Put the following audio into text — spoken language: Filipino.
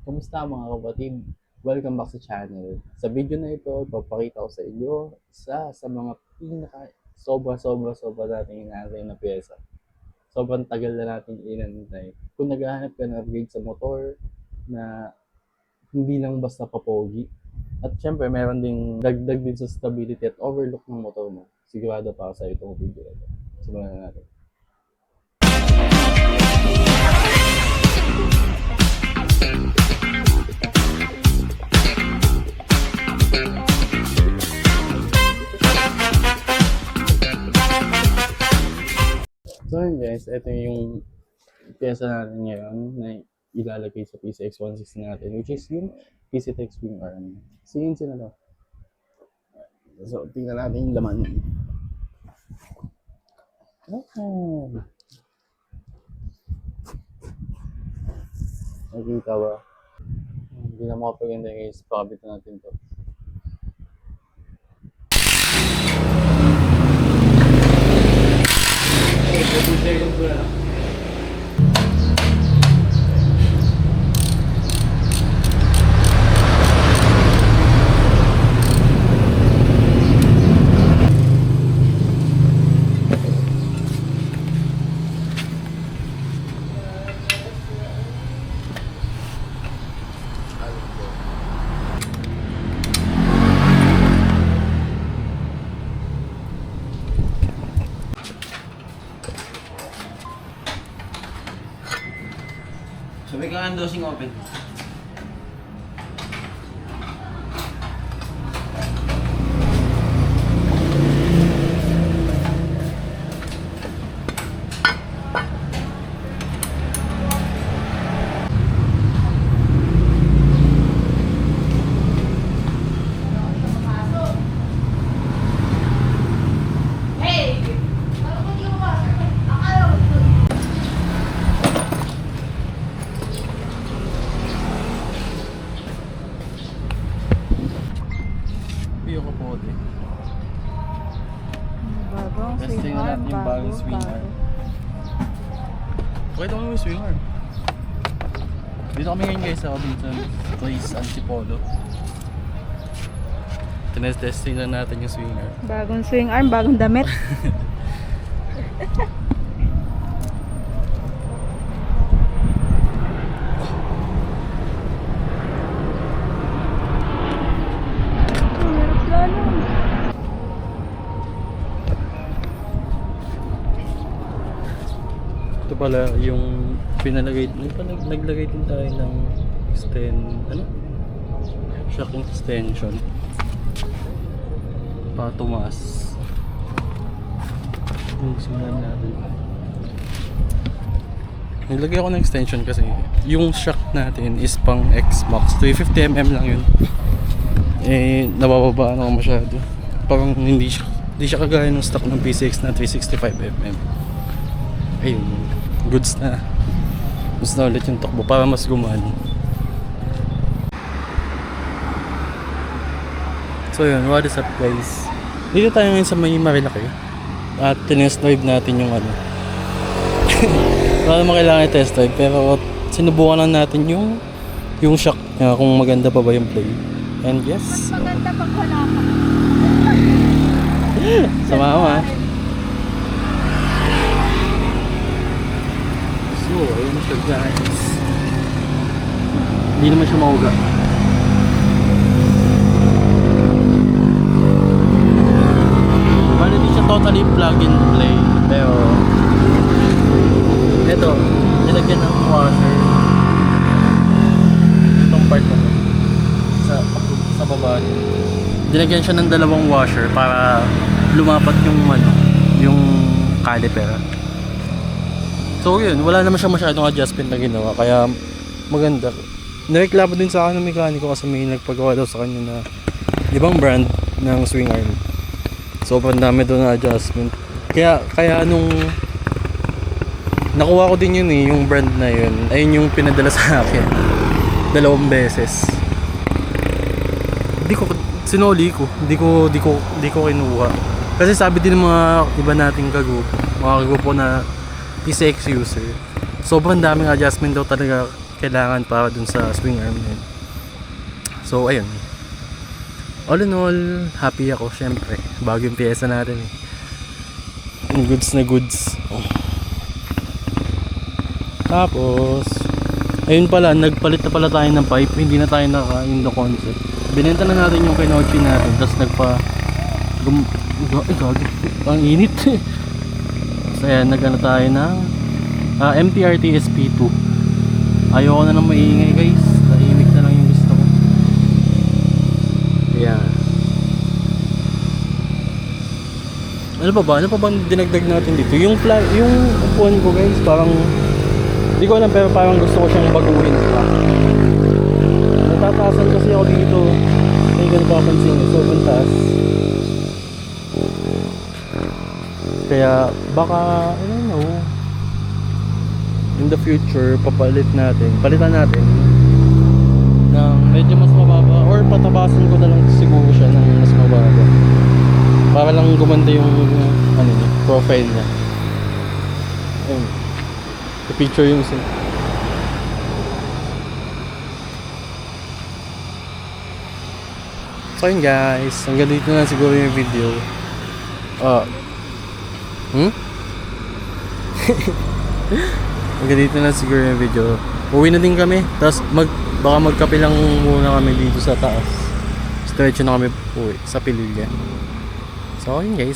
Kumusta mga kapatid? Welcome back sa channel. Sa video na ito, ipapakita ko sa inyo sa mga pinaka sobra natin inaantay na pyesa. Sobrang tagal na natin inantay. Kung naghahanap ka ng upgrade sa motor na hindi lang basta papogi, at syempre meron ding dagdag din sa stability at overlook ng motor mo, sigurado pa ako sa itong video na ito. Simulan na natin. So yun guys, ito yung pyesa natin ngayon na ilalagay sa PCX-160 natin, which is yung PCTech Swing Arm. CNC na to. So, tingnan natin yung laman. Oh. Nakikita ba? Hindi na makapaganda guys, pakabit natin to. Sabi ka nga dosing open. Piyo ko po ito. Bagong Testing swing na arm, natin yung bagong swing arm. Pakita mo yung swing arm. Dito kami ngayon guys sa Robinson Place Antipolo. Tinest-testing na natin yung swing arm. Bagong swing arm, bagong damit. Ito pala yung pinalagay, naglagay din tayo ng shock extension para tumaas. Simulan natin. Naglagay ako ng extension kasi yung shock natin is pang X-Max 350mm lang yun. Eh nabababaan ako masyado, parang hindi siya kagaya ng stock ng PCX na 365mm. Ayun, goods na ulit yung takbo para mas gumana. So yun, what is up guys, dito tayo ngayon sa may Marilaki at tinest drive natin yung wala naman kailangan i-test drive, pero sinubukan lang natin yung shock niya kung maganda pa ba yung play. And yes, Maganda pag wala ka. sa mama. So, ayun na siya guys. Hindi naman siya mauga. Bali di siya totally plug and play. Pero ito, nilagyan ng washer itong part na to sa baba. Nilagyan siya ng dalawang washer para lumapat yung caliper. So yun, wala naman siya masyadong adjustment na ginawa, kaya maganda. Nareklamo din sa akin ng mekaniko kasi may nagpagawa daw sa kanya na ibang brand ng swing arm. Sobrang dami doon na adjustment. Kaya nung nakuha ko din yun yung brand na yun, ayun yung pinadala sa akin 2 beses. Sinoli ko, di ko kinuha. Kasi sabi din ng mga iba nating mga kagrupo na PCX user, sobrang daming adjustment daw talaga kailangan para dun sa swing arm na yun. So ayun, all in all, happy ako syempre. Bagong pyesa natin eh. Yung goods na goods. Tapos ayun pala, nagpalit na pala tayo ng pipe. Hindi na tayo naka-Indo concept. Binenta na natin yung Kinochi natin. Tapos ang init. So ayan, nagano tayo ng MTRT SP2. Ayoko na lang maingay guys. Tahimik na lang yung gusto ko. Ayan. Ano pa ba? Ano pa bang dinagdag natin dito? Yung upuan ko guys, parang hindi ko alam, pero parang gusto ko siyang baguhin pa. Natatasan kasi ako dito. Hindi ko napapansin eh. Sobrang taas. Kaya baka, I don't know, in the future, palitan natin ng medyo mas mababa, or patabasan ko na lang siguro siya ng mas mababa. Para lang gumanda yung profile niya. Ayun. I-picture yung isa. So yun guys, hanggang dito na siguro yung video. Hanggang dito na siguro yung video. Uwi na din kami. Tapos baka magkape lang muna kami dito sa taas. Stretch na kami uwi sa Pililla. So yun guys.